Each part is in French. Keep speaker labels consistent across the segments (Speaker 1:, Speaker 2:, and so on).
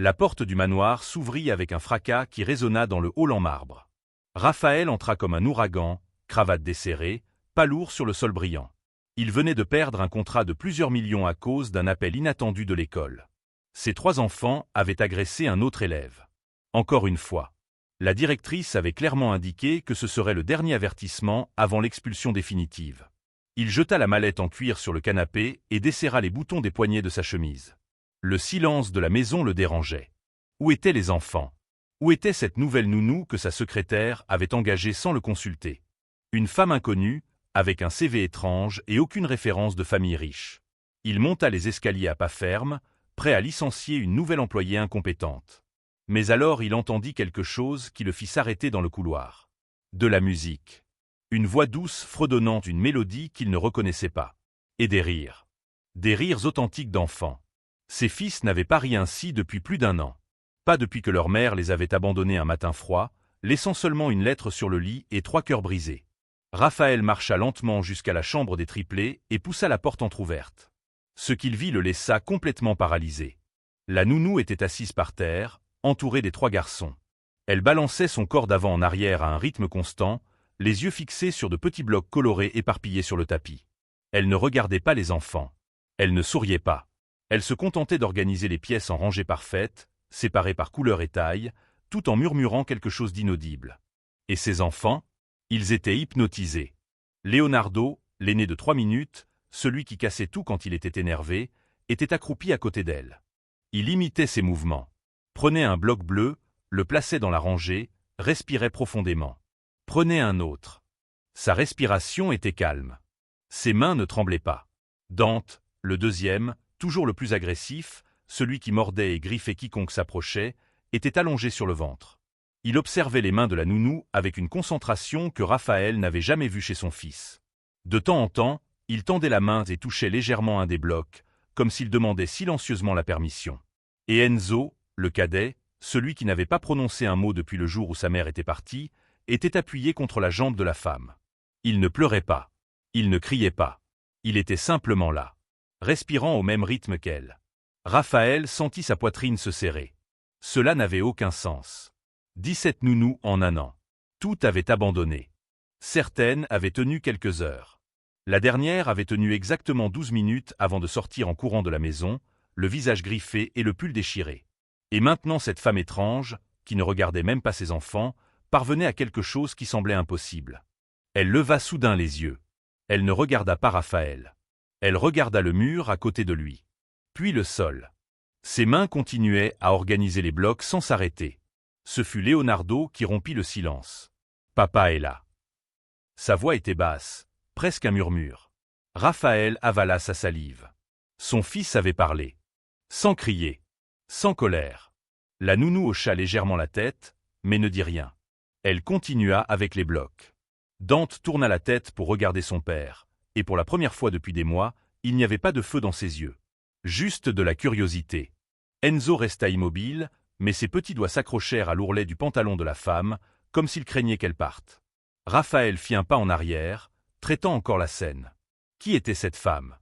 Speaker 1: La porte du manoir s'ouvrit avec un fracas qui résonna dans le hall en marbre. Raphaël entra comme un ouragan, cravate desserrée, pas lourd sur le sol brillant. Il venait de perdre un contrat de plusieurs millions à cause d'un appel inattendu de l'école. Ses 3 enfants avaient agressé un autre élève. Encore une fois. La directrice avait clairement indiqué que ce serait le dernier avertissement avant l'expulsion définitive. Il jeta la mallette en cuir sur le canapé et desserra les boutons des poignets de sa chemise. Le silence de la maison le dérangeait. Où étaient les enfants? Où était cette nouvelle nounou que sa secrétaire avait engagée sans le consulter? Une femme inconnue, avec un CV étrange et aucune référence de famille riche. Il monta les escaliers à pas ferme, prêt à licencier une nouvelle employée incompétente. Mais alors il entendit quelque chose qui le fit s'arrêter dans le couloir. De la musique. Une voix douce fredonnant une mélodie qu'il ne reconnaissait pas. Et des rires. Des rires authentiques d'enfants. Ses fils n'avaient pas ri ainsi depuis plus d'1 an. Pas depuis que leur mère les avait abandonnés un matin froid, laissant seulement une lettre sur le lit et 3 cœurs brisés. Raphaël marcha lentement jusqu'à la chambre des triplés et poussa la porte entr'ouverte. Ce qu'il vit le laissa complètement paralysé. La nounou était assise par terre, entourée des 3 garçons. Elle balançait son corps d'avant en arrière à un rythme constant, les yeux fixés sur de petits blocs colorés éparpillés sur le tapis. Elle ne regardait pas les enfants. Elle ne souriait pas. Elle se contentait d'organiser les pièces en rangées parfaites, séparées par couleur et taille, tout en murmurant quelque chose d'inaudible. Et ses enfants? Ils étaient hypnotisés. Leonardo, l'aîné de 3 minutes, celui qui cassait tout quand il était énervé, était accroupi à côté d'elle. Il imitait ses mouvements. Prenait un bloc bleu, le plaçait dans la rangée, respirait profondément. Prenait un autre. Sa respiration était calme. Ses mains ne tremblaient pas. Dante, le deuxième, toujours le plus agressif, celui qui mordait et griffait quiconque s'approchait, était allongé sur le ventre. Il observait les mains de la nounou avec une concentration que Raphaël n'avait jamais vue chez son fils. De temps en temps, il tendait la main et touchait légèrement un des blocs, comme s'il demandait silencieusement la permission. Et Enzo, le cadet, celui qui n'avait pas prononcé un mot depuis le jour où sa mère était partie, était appuyé contre la jambe de la femme. Il ne pleurait pas. Il ne criait pas. Il était simplement là, respirant au même rythme qu'elle. Raphaël sentit sa poitrine se serrer. Cela n'avait aucun sens. 17 nounous en 1 an. Tout avait abandonné. Certaines avaient tenu quelques heures. La dernière avait tenu exactement 12 minutes avant de sortir en courant de la maison, le visage griffé et le pull déchiré. Et maintenant cette femme étrange, qui ne regardait même pas ses enfants, parvenait à quelque chose qui semblait impossible. Elle leva soudain les yeux. Elle ne regarda pas Raphaël. Elle regarda le mur à côté de lui. Puis le sol. Ses mains continuaient à organiser les blocs sans s'arrêter. Ce fut Leonardo qui rompit le silence. « Papa est là. » Sa voix était basse, presque un murmure. Raphaël avala sa salive. Son fils avait parlé. Sans crier. Sans colère. La nounou hocha légèrement la tête, mais ne dit rien. Elle continua avec les blocs. Dante tourna la tête pour regarder son père, et pour la première fois depuis des mois, il n'y avait pas de feu dans ses yeux. Juste de la curiosité. Enzo resta immobile, mais ses petits doigts s'accrochèrent à l'ourlet du pantalon de la femme, comme s'il craignait qu'elle parte. Raphaël fit un pas en arrière, traitant encore la scène. Qui était cette femme?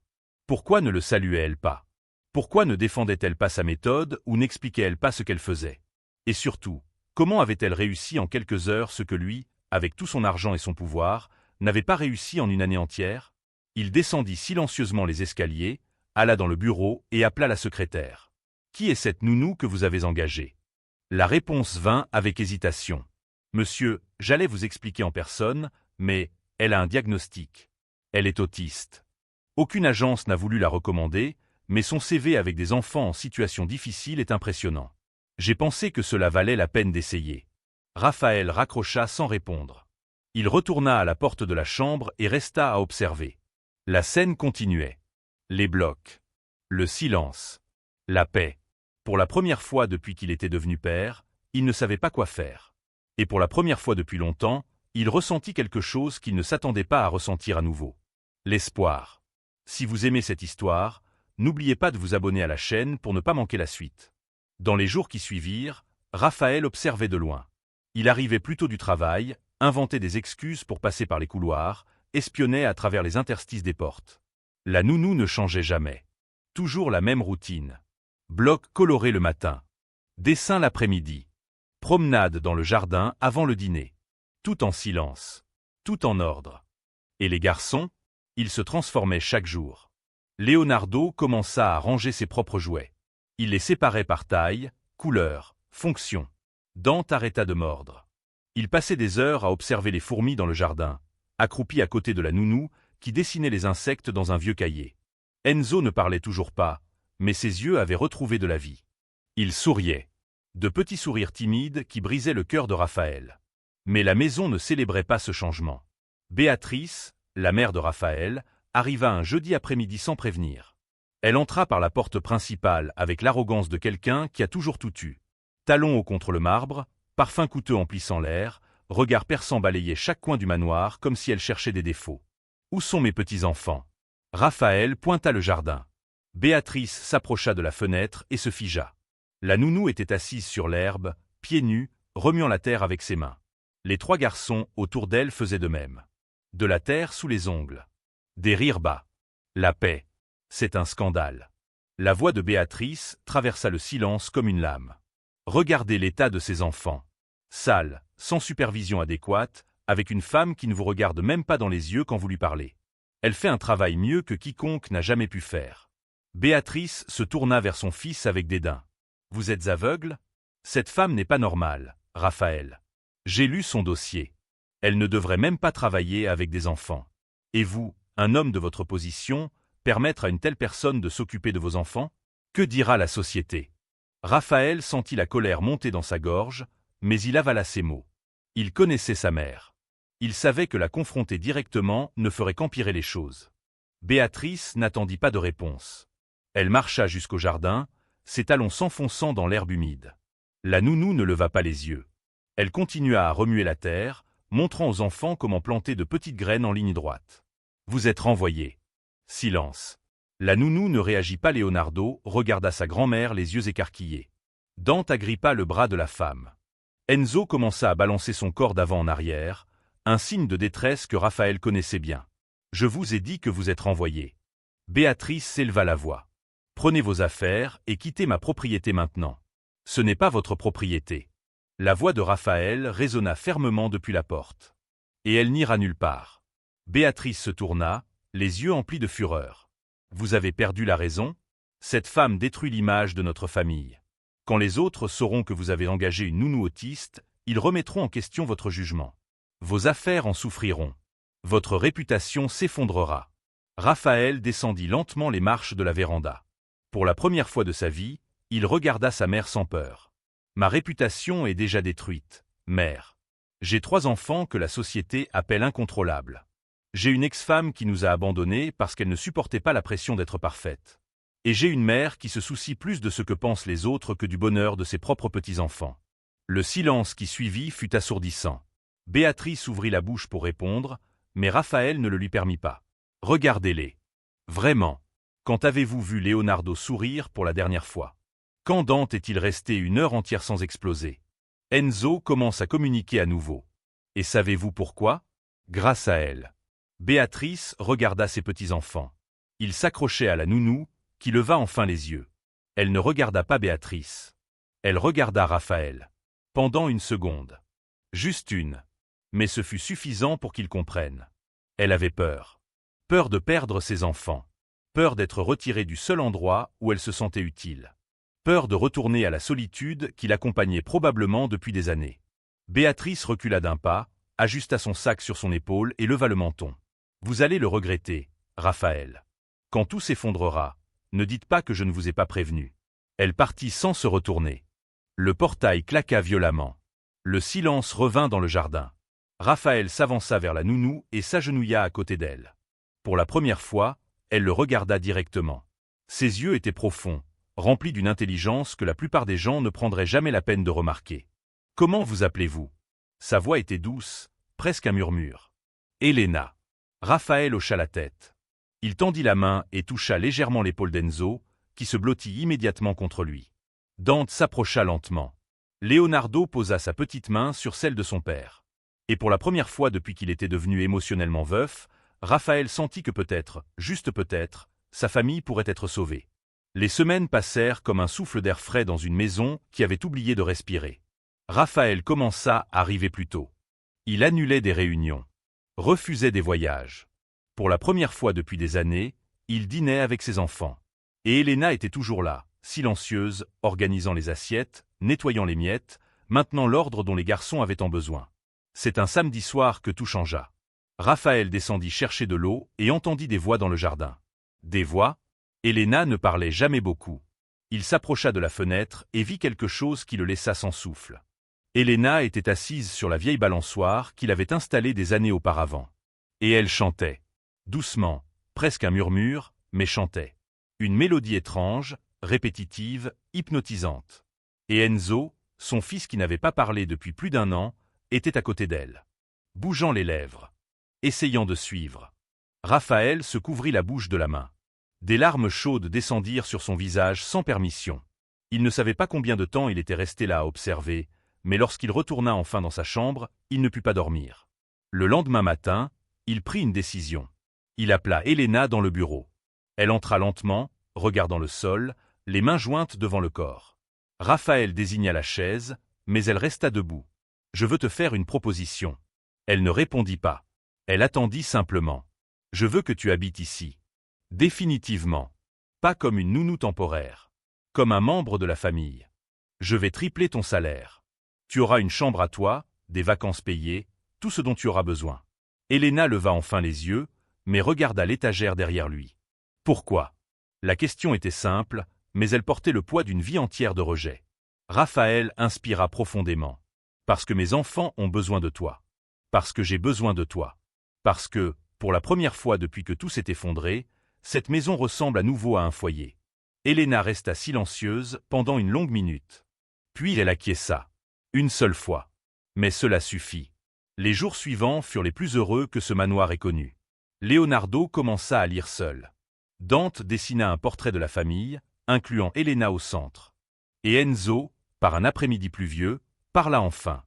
Speaker 1: Pourquoi ne le saluait-elle pas? Pourquoi ne défendait-elle pas sa méthode ou n'expliquait-elle pas ce qu'elle faisait? Et surtout, comment avait-elle réussi en quelques heures ce que lui, avec tout son argent et son pouvoir, n'avait pas réussi en une année entière? Il descendit silencieusement les escaliers, alla dans le bureau et appela la secrétaire. « Qui est cette nounou que vous avez engagée ?» La réponse vint avec hésitation. « Monsieur, j'allais vous expliquer en personne, mais elle a un diagnostic. Elle est autiste. Aucune agence n'a voulu la recommander, mais son CV avec des enfants en situation difficile est impressionnant. J'ai pensé que cela valait la peine d'essayer. » Raphaël raccrocha sans répondre. Il retourna à la porte de la chambre et resta à observer. La scène continuait. Les blocs. Le silence. La paix. Pour la première fois depuis qu'il était devenu père, il ne savait pas quoi faire. Et pour la première fois depuis longtemps, il ressentit quelque chose qu'il ne s'attendait pas à ressentir à nouveau. L'espoir. Si vous aimez cette histoire, n'oubliez pas de vous abonner à la chaîne pour ne pas manquer la suite. Dans les jours qui suivirent, Raphaël observait de loin. Il arrivait plutôt du travail, inventait des excuses pour passer par les couloirs, espionnait à travers les interstices des portes. La nounou ne changeait jamais. Toujours la même routine. Bloc coloré le matin. Dessin l'après-midi. Promenade dans le jardin avant le dîner. Tout en silence. Tout en ordre. Et les garçons? Ils se transformaient chaque jour. Leonardo commença à ranger ses propres jouets. Il les séparait par taille, couleur, fonction. Dante arrêta de mordre. Il passait des heures à observer les fourmis dans le jardin, accroupi à côté de la nounou qui dessinait les insectes dans un vieux cahier. Enzo ne parlait toujours pas, mais ses yeux avaient retrouvé de la vie. Il souriait. De petits sourires timides qui brisaient le cœur de Raphaël. Mais la maison ne célébrait pas ce changement. Béatrice, la mère de Raphaël, arriva un jeudi après-midi sans prévenir. Elle entra par la porte principale avec l'arrogance de quelqu'un qui a toujours tout eu. Talons hauts contre le marbre, parfum coûteux emplissant l'air, regard perçant balayait chaque coin du manoir comme si elle cherchait des défauts. « Où sont mes petits-enfants » Raphaël pointa le jardin. Béatrice s'approcha de la fenêtre et se figea. La nounou était assise sur l'herbe, pieds nus, remuant la terre avec ses mains. Les trois garçons autour d'elle faisaient de même. De la terre sous les ongles. Des rires bas. La paix. C'est un scandale. La voix de Béatrice traversa le silence comme une lame. Regardez l'état de ces enfants. Sales, sans supervision adéquate, avec une femme qui ne vous regarde même pas dans les yeux quand vous lui parlez. Elle fait un travail mieux que quiconque n'a jamais pu faire. Béatrice se tourna vers son fils avec dédain. Vous êtes aveugle? Cette femme n'est pas normale, Raphaël. J'ai lu son dossier. Elle ne devrait même pas travailler avec des enfants. Et vous, un homme de votre position, permettre à une telle personne de s'occuper de vos enfants? Que dira la société? Raphaël sentit la colère monter dans sa gorge, mais il avala ses mots. Il connaissait sa mère. Il savait que la confronter directement ne ferait qu'empirer les choses. Béatrice n'attendit pas de réponse. Elle marcha jusqu'au jardin, ses talons s'enfonçant dans l'herbe humide. La nounou ne leva pas les yeux. Elle continua à remuer la terre, montrant aux enfants comment planter de petites graines en ligne droite. Vous êtes renvoyés. Silence. La nounou ne réagit pas. Leonardo regarda sa grand-mère les yeux écarquillés. Dante agrippa le bras de la femme. Enzo commença à balancer son corps d'avant en arrière, un signe de détresse que Raphaël connaissait bien. Je vous ai dit que vous êtes renvoyés. Béatrice s'éleva la voix. Prenez vos affaires et quittez ma propriété maintenant. Ce n'est pas votre propriété. La voix de Raphaël résonna fermement depuis la porte. Et elle n'ira nulle part. Béatrice se tourna, les yeux emplis de fureur. Vous avez perdu la raison? Cette femme détruit l'image de notre famille. Quand les autres sauront que vous avez engagé une nounou autiste, ils remettront en question votre jugement. Vos affaires en souffriront. Votre réputation s'effondrera. Raphaël descendit lentement les marches de la véranda. Pour la première fois de sa vie, il regarda sa mère sans peur. Ma réputation est déjà détruite, mère. J'ai 3 enfants que la société appelle incontrôlables. J'ai une ex-femme qui nous a abandonnés parce qu'elle ne supportait pas la pression d'être parfaite. Et j'ai une mère qui se soucie plus de ce que pensent les autres que du bonheur de ses propres petits-enfants. Le silence qui suivit fut assourdissant. Béatrice ouvrit la bouche pour répondre, mais Raphaël ne le lui permit pas. Regardez-les. Vraiment. Quand avez-vous vu Leonardo sourire pour la dernière fois? Quand Dante est-il resté 1 heure entière sans exploser? Enzo commence à communiquer à nouveau. Et savez-vous pourquoi? Grâce à elle. Béatrice regarda ses petits-enfants. Ils s'accrochaient à la nounou, qui leva enfin les yeux. Elle ne regarda pas Béatrice. Elle regarda Raphaël. Pendant 1 seconde. Juste une. Mais ce fut suffisant pour qu'il comprenne. Elle avait peur. Peur de perdre ses enfants. Peur d'être retirée du seul endroit où elle se sentait utile. Peur de retourner à la solitude qui l'accompagnait probablement depuis des années. Béatrice recula d'un pas, ajusta son sac sur son épaule et leva le menton. Vous allez le regretter, Raphaël. Quand tout s'effondrera, ne dites pas que je ne vous ai pas prévenu. Elle partit sans se retourner. Le portail claqua violemment. Le silence revint dans le jardin. Raphaël s'avança vers la nounou et s'agenouilla à côté d'elle. Pour la première fois, elle le regarda directement. Ses yeux étaient profonds, remplis d'une intelligence que la plupart des gens ne prendraient jamais la peine de remarquer. « Comment vous appelez-vous » Sa voix était douce, presque un murmure. « Elena. » Raphaël hocha la tête. Il tendit la main et toucha légèrement l'épaule d'Enzo, qui se blottit immédiatement contre lui. Dante s'approcha lentement. Leonardo posa sa petite main sur celle de son père. Et pour la première fois depuis qu'il était devenu émotionnellement veuf, Raphaël sentit que peut-être, juste peut-être, sa famille pourrait être sauvée. Les semaines passèrent comme un souffle d'air frais dans une maison qui avait oublié de respirer. Raphaël commença à arriver plus tôt. Il annulait des réunions, refusait des voyages. Pour la première fois depuis des années, il dînait avec ses enfants. Et Elena était toujours là, silencieuse, organisant les assiettes, nettoyant les miettes, maintenant l'ordre dont les garçons avaient tant besoin. C'est un samedi soir que tout changea. Raphaël descendit chercher de l'eau et entendit des voix dans le jardin. Des voix? Elena ne parlait jamais beaucoup. Il s'approcha de la fenêtre et vit quelque chose qui le laissa sans souffle. Elena était assise sur la vieille balançoire qu'il avait installée des années auparavant. Et elle chantait. Doucement, presque un murmure, mais chantait. Une mélodie étrange, répétitive, hypnotisante. Et Enzo, son fils qui n'avait pas parlé depuis plus d'1 an, était à côté d'elle. Bougeant les lèvres. Essayant de suivre. Raphaël se couvrit la bouche de la main. Des larmes chaudes descendirent sur son visage sans permission. Il ne savait pas combien de temps il était resté là à observer, mais lorsqu'il retourna enfin dans sa chambre, il ne put pas dormir. Le lendemain matin, il prit une décision. Il appela Elena dans le bureau. Elle entra lentement, regardant le sol, les mains jointes devant le corps. Raphaël désigna la chaise, mais elle resta debout. « Je veux te faire une proposition. » Elle ne répondit pas. Elle attendit simplement. « Je veux que tu habites ici. » Définitivement. Pas comme une nounou temporaire. Comme un membre de la famille. Je vais tripler ton salaire. Tu auras une chambre à toi, des vacances payées, tout ce dont tu auras besoin. Elena leva enfin les yeux, mais regarda l'étagère derrière lui. Pourquoi? La question était simple, mais elle portait le poids d'une vie entière de rejet. Raphaël inspira profondément. Parce que mes enfants ont besoin de toi. Parce que j'ai besoin de toi. Parce que, pour la première fois depuis que tout s'est effondré, cette maison ressemble à nouveau à un foyer. Elena resta silencieuse pendant une longue minute. Puis elle acquiesça. Une seule fois. Mais cela suffit. Les jours suivants furent les plus heureux que ce manoir ait connu. Leonardo commença à lire seul. Dante dessina un portrait de la famille, incluant Elena au centre. Et Enzo, par un après-midi pluvieux, parla enfin.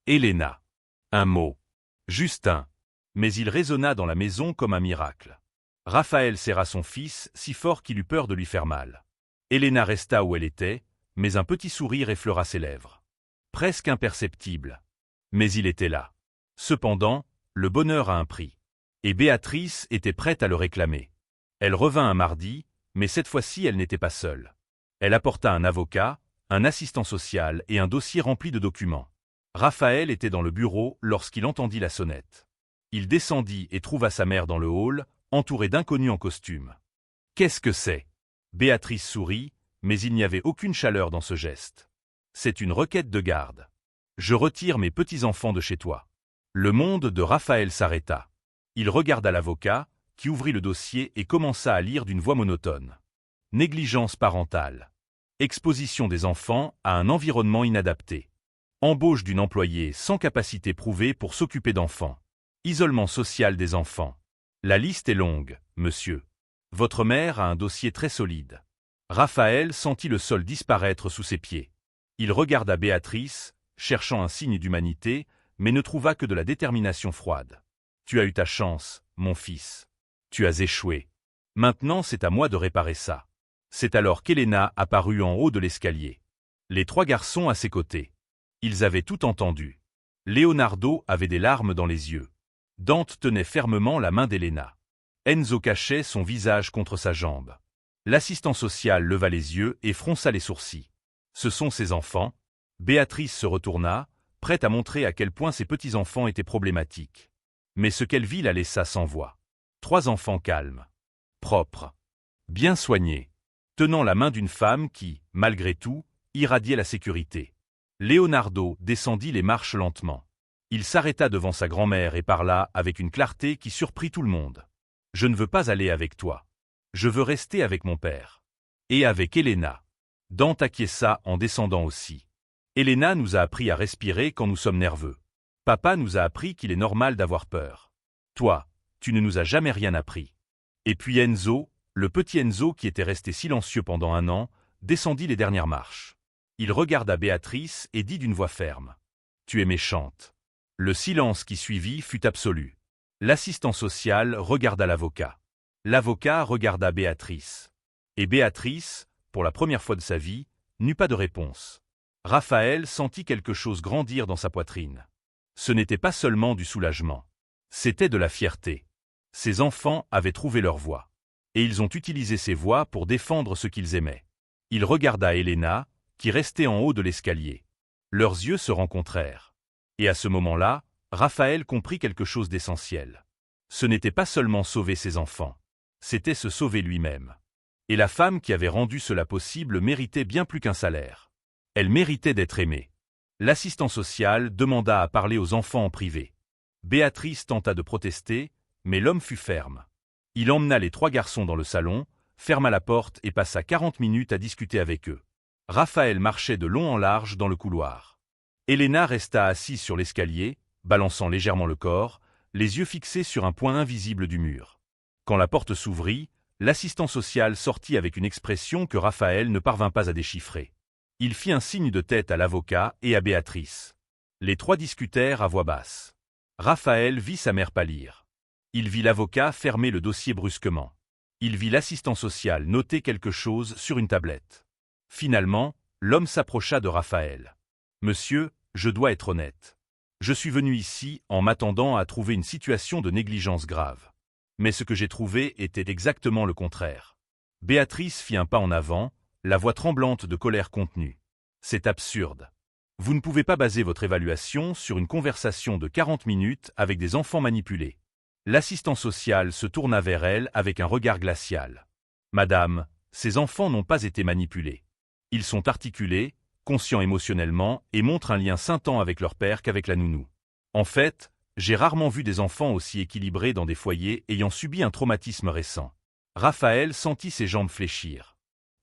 Speaker 1: Elena. Un mot. Juste un. Mais il résonna dans la maison comme un miracle. Raphaël serra son fils si fort qu'il eut peur de lui faire mal. Elena resta où elle était, mais un petit sourire effleura ses lèvres. Presque imperceptible. Mais il était là. Cependant, le bonheur a un prix. Et Béatrice était prête à le réclamer. Elle revint un mardi, mais cette fois-ci elle n'était pas seule. Elle apporta un avocat, un assistant social et un dossier rempli de documents. Raphaël était dans le bureau lorsqu'il entendit la sonnette. Il descendit et trouva sa mère dans le hall, entourée d'inconnus en costume. « Qu'est-ce que c'est » Béatrice sourit, mais il n'y avait aucune chaleur dans ce geste. « C'est une requête de garde. Je retire mes petits-enfants de chez toi. » Le monde de Raphaël s'arrêta. Il regarda l'avocat, qui ouvrit le dossier et commença à lire d'une voix monotone. Négligence parentale. Exposition des enfants à un environnement inadapté. Embauche d'une employée sans capacité prouvée pour s'occuper d'enfants. Isolement social des enfants. La liste est longue, monsieur. Votre mère a un dossier très solide. Raphaël sentit le sol disparaître sous ses pieds. Il regarda Béatrice, cherchant un signe d'humanité, mais ne trouva que de la détermination froide. Tu as eu ta chance, mon fils. Tu as échoué. Maintenant c'est à moi de réparer ça. C'est alors qu'Elena apparut en haut de l'escalier. Les 3 garçons à ses côtés. Ils avaient tout entendu. Leonardo avait des larmes dans les yeux. Dante tenait fermement la main d'Elena. Enzo cachait son visage contre sa jambe. L'assistant social leva les yeux et fronça les sourcils. Ce sont ses enfants. Béatrice se retourna, prête à montrer à quel point ses petits-enfants étaient problématiques. Mais ce qu'elle vit la laissa sans voix. 3 enfants calmes, propres, bien soignés, tenant la main d'une femme qui, malgré tout, irradiait la sécurité. Leonardo descendit les marches lentement. Il s'arrêta devant sa grand-mère et parla avec une clarté qui surprit tout le monde. « Je ne veux pas aller avec toi. Je veux rester avec mon père. Et avec Elena. » Dante acquiesça en descendant aussi. Elena nous a appris à respirer quand nous sommes nerveux. Papa nous a appris qu'il est normal d'avoir peur. Toi, tu ne nous as jamais rien appris. Et puis Enzo, le petit Enzo qui était resté silencieux pendant 1 an, descendit les dernières marches. Il regarda Béatrice et dit d'une voix ferme. « Tu es méchante. » Le silence qui suivit fut absolu. L'assistant social regarda l'avocat. L'avocat regarda Béatrice. Et Béatrice, pour la première fois de sa vie, n'eut pas de réponse. Raphaël sentit quelque chose grandir dans sa poitrine. Ce n'était pas seulement du soulagement. C'était de la fierté. Ses enfants avaient trouvé leur voie. Et ils ont utilisé ces voix pour défendre ce qu'ils aimaient. Il regarda Helena, qui restait en haut de l'escalier. Leurs yeux se rencontrèrent. Et à ce moment-là, Raphaël comprit quelque chose d'essentiel. Ce n'était pas seulement sauver ses enfants. C'était se sauver lui-même. Et la femme qui avait rendu cela possible méritait bien plus qu'un salaire. Elle méritait d'être aimée. L'assistant social demanda à parler aux enfants en privé. Béatrice tenta de protester, mais l'homme fut ferme. Il emmena les 3 garçons dans le salon, ferma la porte et passa 40 minutes à discuter avec eux. Raphaël marchait de long en large dans le couloir. Helena resta assise sur l'escalier, balançant légèrement le corps, les yeux fixés sur un point invisible du mur. Quand la porte s'ouvrit, l'assistant social sortit avec une expression que Raphaël ne parvint pas à déchiffrer. Il fit un signe de tête à l'avocat et à Béatrice. Les 3 discutèrent à voix basse. Raphaël vit sa mère pâlir. Il vit l'avocat fermer le dossier brusquement. Il vit l'assistant social noter quelque chose sur une tablette. Finalement, l'homme s'approcha de Raphaël. « Monsieur, je dois être honnête. Je suis venu ici en m'attendant à trouver une situation de négligence grave. Mais ce que j'ai trouvé était exactement le contraire. » Béatrice fit un pas en avant, la voix tremblante de colère contenue. « C'est absurde. Vous ne pouvez pas baser votre évaluation sur une conversation de 40 minutes avec des enfants manipulés. » L'assistant social se tourna vers elle avec un regard glacial. « Madame, ces enfants n'ont pas été manipulés. Ils sont articulés, conscients émotionnellement et montrent un lien scintant avec leur père qu'avec la nounou. En fait, j'ai rarement vu des enfants aussi équilibrés dans des foyers ayant subi un traumatisme récent. » Raphaël sentit ses jambes fléchir.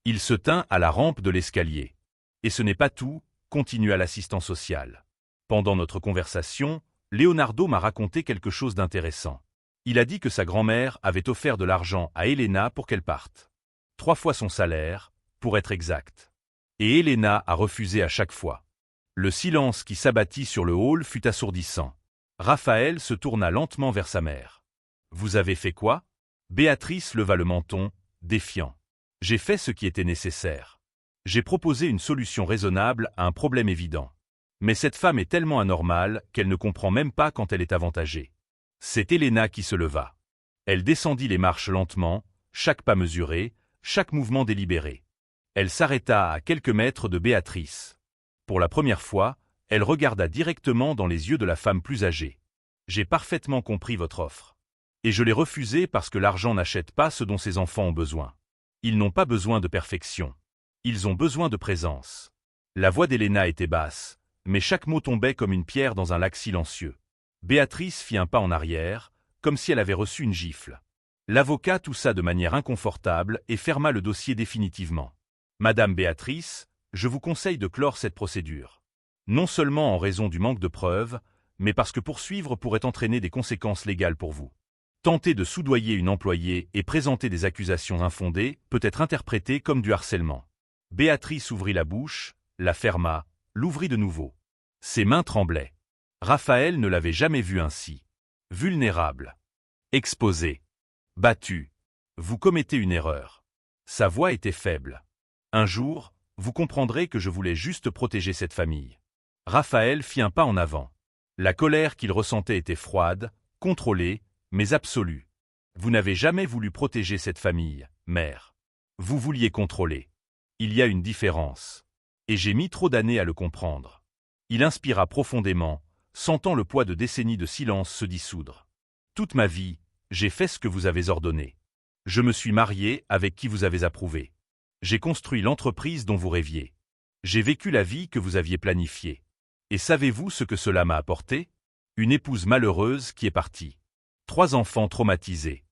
Speaker 1: Il se tint à la rampe de l'escalier. « Et ce n'est pas tout, » continua l'assistant social. « Pendant notre conversation, Leonardo m'a raconté quelque chose d'intéressant. Il a dit que sa grand-mère avait offert de l'argent à Helena pour qu'elle parte. 3 fois son salaire, pour être exact. Et Helena a refusé à chaque fois. » Le silence qui s'abattit sur le hall fut assourdissant. Raphaël se tourna lentement vers sa mère. « Vous avez fait quoi ?» Béatrice leva le menton, défiant. « J'ai fait ce qui était nécessaire. J'ai proposé une solution raisonnable à un problème évident. Mais cette femme est tellement anormale qu'elle ne comprend même pas quand elle est avantagée. » C'est Helena qui se leva. Elle descendit les marches lentement, chaque pas mesuré, chaque mouvement délibéré. Elle s'arrêta à quelques mètres de Béatrice. Pour la première fois, elle regarda directement dans les yeux de la femme plus âgée. « J'ai parfaitement compris votre offre. Et je l'ai refusée parce que l'argent n'achète pas ce dont ces enfants ont besoin. Ils n'ont pas besoin de perfection. Ils ont besoin de présence. » La voix d'Helena était basse, mais chaque mot tombait comme une pierre dans un lac silencieux. Béatrice fit un pas en arrière, comme si elle avait reçu une gifle. L'avocat toussa de manière inconfortable et ferma le dossier définitivement. « Madame Béatrice, je vous conseille de clore cette procédure. Non seulement en raison du manque de preuves, mais parce que poursuivre pourrait entraîner des conséquences légales pour vous. Tenter de soudoyer une employée et présenter des accusations infondées peut être interprété comme du harcèlement. » Béatrice ouvrit la bouche, la ferma, l'ouvrit de nouveau. Ses mains tremblaient. Raphaël ne l'avait jamais vue ainsi. Vulnérable. Exposé. Battu. Vous commettez une erreur. Sa voix était faible. Un jour, vous comprendrez que je voulais juste protéger cette famille. Raphaël fit un pas en avant. La colère qu'il ressentait était froide, contrôlée, mais absolue. Vous n'avez jamais voulu protéger cette famille, mère. Vous vouliez contrôler. Il y a une différence. Et j'ai mis trop d'années à le comprendre. Il inspira profondément, sentant le poids de décennies de silence se dissoudre. Toute ma vie, j'ai fait ce que vous avez ordonné. Je me suis marié avec qui vous avez approuvé. J'ai construit l'entreprise dont vous rêviez. J'ai vécu la vie que vous aviez planifiée. Et savez-vous ce que cela m'a apporté? Une épouse malheureuse qui est partie. 3 enfants traumatisés.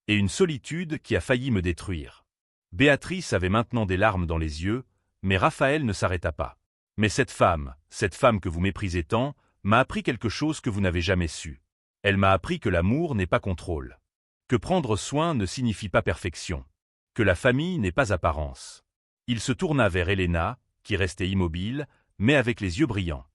Speaker 1: Et une solitude qui a failli me détruire. Béatrice avait maintenant des larmes dans les yeux, mais Raphaël ne s'arrêta pas. Mais cette femme que vous méprisez tant, m'a appris quelque chose que vous n'avez jamais su. Elle m'a appris que l'amour n'est pas contrôle. Que prendre soin ne signifie pas perfection. Que la famille n'est pas apparence. Il se tourna vers Helena, qui restait immobile, mais avec les yeux brillants.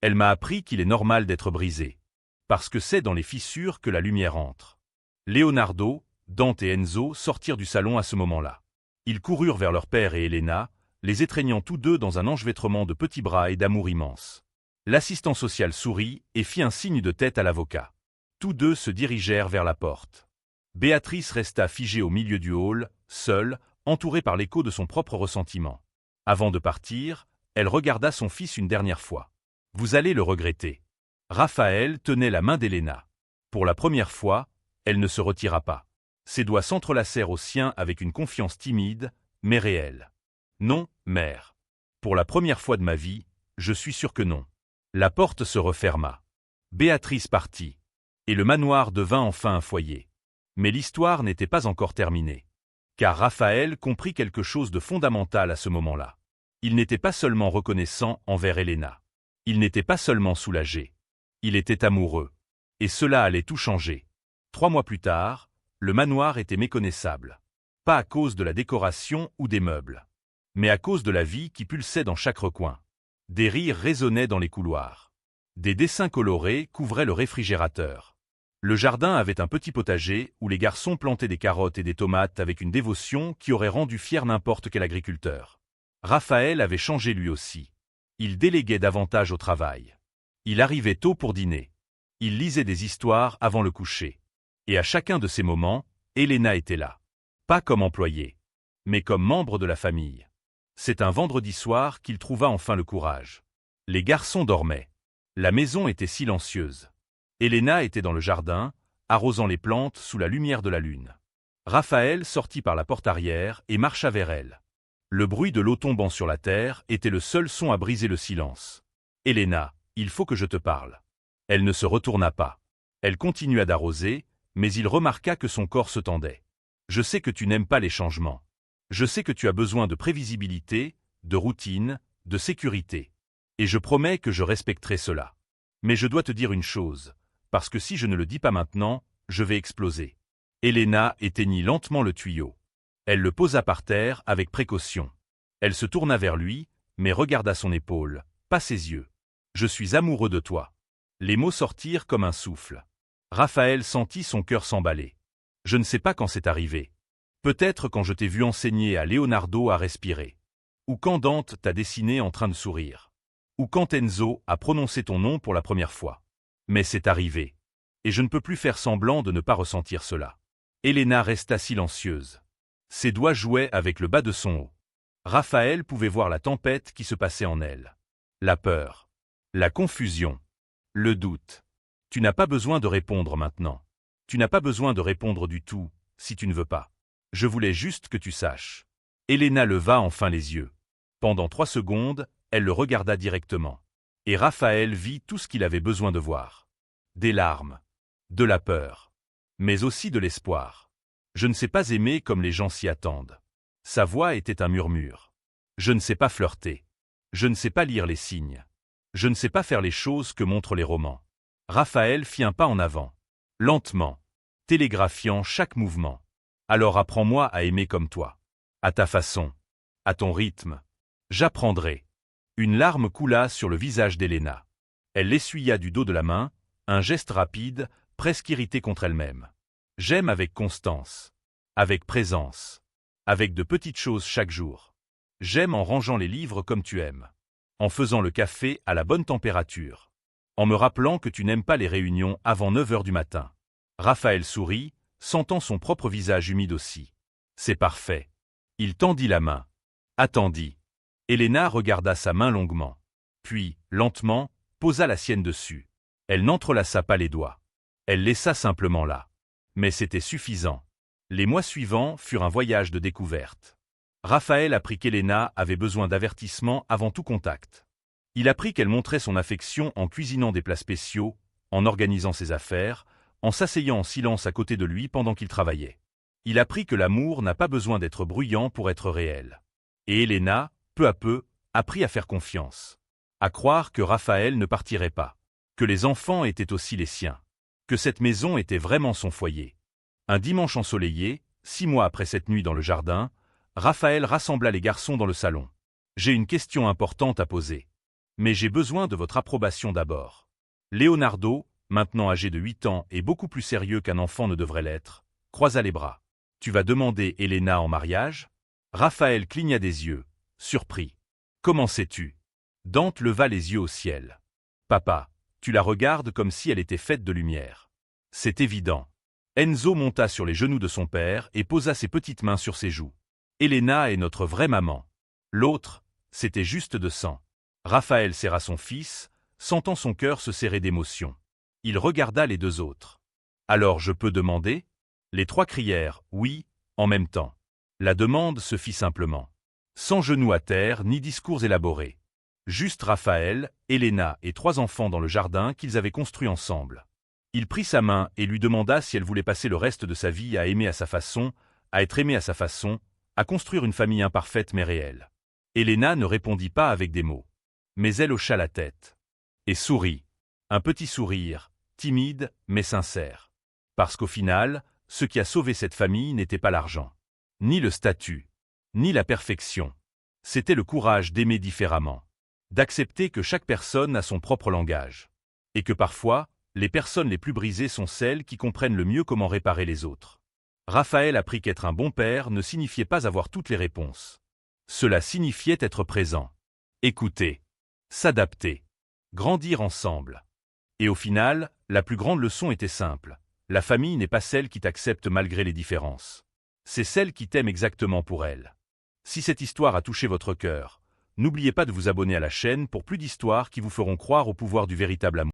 Speaker 1: Elle m'a appris qu'il est normal d'être brisé. Parce que c'est dans les fissures que la lumière entre. Leonardo, Dante et Enzo sortirent du salon à ce moment-là. Ils coururent vers leur père et Elena, les étreignant tous deux dans un enchevêtrement de petits bras et d'amour immense. L'assistant social sourit et fit un signe de tête à l'avocat. Tous deux se dirigèrent vers la porte. Béatrice resta figée au milieu du hall, seule, entourée par l'écho de son propre ressentiment. Avant de partir, elle regarda son fils une dernière fois. « Vous allez le regretter. » Raphaël tenait la main d'Elena. Pour la première fois, elle ne se retira pas. Ses doigts s'entrelacèrent aux siens avec une confiance timide, mais réelle. « Non, mère. Pour la première fois de ma vie, je suis sûr que non. » La porte se referma. Béatrice partit. Et le manoir devint enfin un foyer. Mais l'histoire n'était pas encore terminée. Car Raphaël comprit quelque chose de fondamental à ce moment-là. Il n'était pas seulement reconnaissant envers Elena. Il n'était pas seulement soulagé. Il était amoureux. Et cela allait tout changer. 3 mois plus tard, le manoir était méconnaissable. Pas à cause de la décoration ou des meubles, mais à cause de la vie qui pulsait dans chaque recoin. Des rires résonnaient dans les couloirs. Des dessins colorés couvraient le réfrigérateur. Le jardin avait un petit potager où les garçons plantaient des carottes et des tomates avec une dévotion qui aurait rendu fier n'importe quel agriculteur. Raphaël avait changé lui aussi. Il déléguait davantage au travail. Il arrivait tôt pour dîner. Il lisait des histoires avant le coucher. Et à chacun de ces moments, Elena était là. Pas comme employée, mais comme membre de la famille. C'est un vendredi soir qu'il trouva enfin le courage. Les garçons dormaient. La maison était silencieuse. Elena était dans le jardin, arrosant les plantes sous la lumière de la lune. Raphaël sortit par la porte arrière et marcha vers elle. Le bruit de l'eau tombant sur la terre était le seul son à briser le silence. « Elena, il faut que je te parle. » Elle ne se retourna pas. Elle continua d'arroser, mais il remarqua que son corps se tendait. « Je sais que tu n'aimes pas les changements. Je sais que tu as besoin de prévisibilité, de routine, de sécurité. Et je promets que je respecterai cela. Mais je dois te dire une chose, parce que si je ne le dis pas maintenant, je vais exploser. » Elena éteignit lentement le tuyau. Elle le posa par terre avec précaution. Elle se tourna vers lui, mais regarda son épaule, pas ses yeux. « Je suis amoureux de toi. » Les mots sortirent comme un souffle. Raphaël sentit son cœur s'emballer. « Je ne sais pas quand c'est arrivé. Peut-être quand je t'ai vu enseigner à Leonardo à respirer. Ou quand Dante t'a dessiné en train de sourire. Ou quand Enzo a prononcé ton nom pour la première fois. Mais c'est arrivé. Et je ne peux plus faire semblant de ne pas ressentir cela. » Elena resta silencieuse. Ses doigts jouaient avec le bas de son haut. Raphaël pouvait voir la tempête qui se passait en elle. La peur. La confusion. Le doute. « Tu n'as pas besoin de répondre maintenant. Tu n'as pas besoin de répondre du tout, si tu ne veux pas. Je voulais juste que tu saches. » Elena leva enfin les yeux. Pendant 3 secondes, elle le regarda directement. Et Raphaël vit tout ce qu'il avait besoin de voir. Des larmes. De la peur. Mais aussi de l'espoir. « Je ne sais pas aimer comme les gens s'y attendent. » Sa voix était un murmure. « Je ne sais pas flirter. Je ne sais pas lire les signes. Je ne sais pas faire les choses que montrent les romans. » Raphaël fit un pas en avant. Lentement. Télégraphiant chaque mouvement. « Alors apprends-moi à aimer comme toi. À ta façon. À ton rythme. J'apprendrai. » Une larme coula sur le visage d'Elena. Elle l'essuya du dos de la main, un geste rapide, presque irrité contre elle-même. « J'aime avec constance. Avec présence. Avec de petites choses chaque jour. J'aime en rangeant les livres comme tu aimes. En faisant le café à la bonne température. En me rappelant que tu n'aimes pas les réunions avant 9 heures du matin. » Raphaël sourit, sentant son propre visage humide aussi. « C'est parfait. » Il tendit la main. Attendit. Elena regarda sa main longuement. Puis, lentement, posa la sienne dessus. Elle n'entrelaça pas les doigts. Elle laissa simplement là. Mais c'était suffisant. Les mois suivants furent un voyage de découverte. Raphaël apprit qu'Elena avait besoin d'avertissement avant tout contact. Il apprit qu'elle montrait son affection en cuisinant des plats spéciaux, en organisant ses affaires, en s'asseyant en silence à côté de lui pendant qu'il travaillait. Il apprit que l'amour n'a pas besoin d'être bruyant pour être réel. Et Elena, peu à peu, apprit à faire confiance. À croire que Raphaël ne partirait pas. Que les enfants étaient aussi les siens. Que cette maison était vraiment son foyer. Un dimanche ensoleillé, 6 mois après cette nuit dans le jardin, Raphaël rassembla les garçons dans le salon. « J'ai une question importante à poser. Mais j'ai besoin de votre approbation d'abord. » Leonardo, maintenant âgé de 8 ans et beaucoup plus sérieux qu'un enfant ne devrait l'être, croisa les bras. « Tu vas demander Elena en mariage ?» Raphaël cligna des yeux, surpris. Comment sais-tu? Dante leva les yeux au ciel. Papa, tu la regardes comme si elle était faite de lumière. C'est évident. Enzo monta sur les genoux de son père et posa ses petites mains sur ses joues. Elena est notre vraie maman. L'autre, c'était juste de sang. Raphaël serra son fils, sentant son cœur se serrer d'émotion. Il regarda les deux autres. Alors je peux demander? Les trois crièrent oui, en même temps. La demande se fit simplement. Sans genoux à terre ni discours élaborés. Juste Raphaël, Elena et trois enfants dans le jardin qu'ils avaient construit ensemble. Il prit sa main et lui demanda si elle voulait passer le reste de sa vie à aimer à sa façon, à être aimée à sa façon, à construire une famille imparfaite mais réelle. Elena ne répondit pas avec des mots. Mais elle hocha la tête. Et sourit. Un petit sourire, timide mais sincère. Parce qu'au final, ce qui a sauvé cette famille n'était pas l'argent. Ni le statut. Ni la perfection. C'était le courage d'aimer différemment. D'accepter que chaque personne a son propre langage. Et que parfois, les personnes les plus brisées sont celles qui comprennent le mieux comment réparer les autres. Raphaël apprit qu'être un bon père ne signifiait pas avoir toutes les réponses. Cela signifiait être présent. Écouter. S'adapter. Grandir ensemble. Et au final, la plus grande leçon était simple. La famille n'est pas celle qui t'accepte malgré les différences. C'est celle qui t'aime exactement pour elle. Si cette histoire a touché votre cœur, n'oubliez pas de vous abonner à la chaîne pour plus d'histoires qui vous feront croire au pouvoir du véritable amour.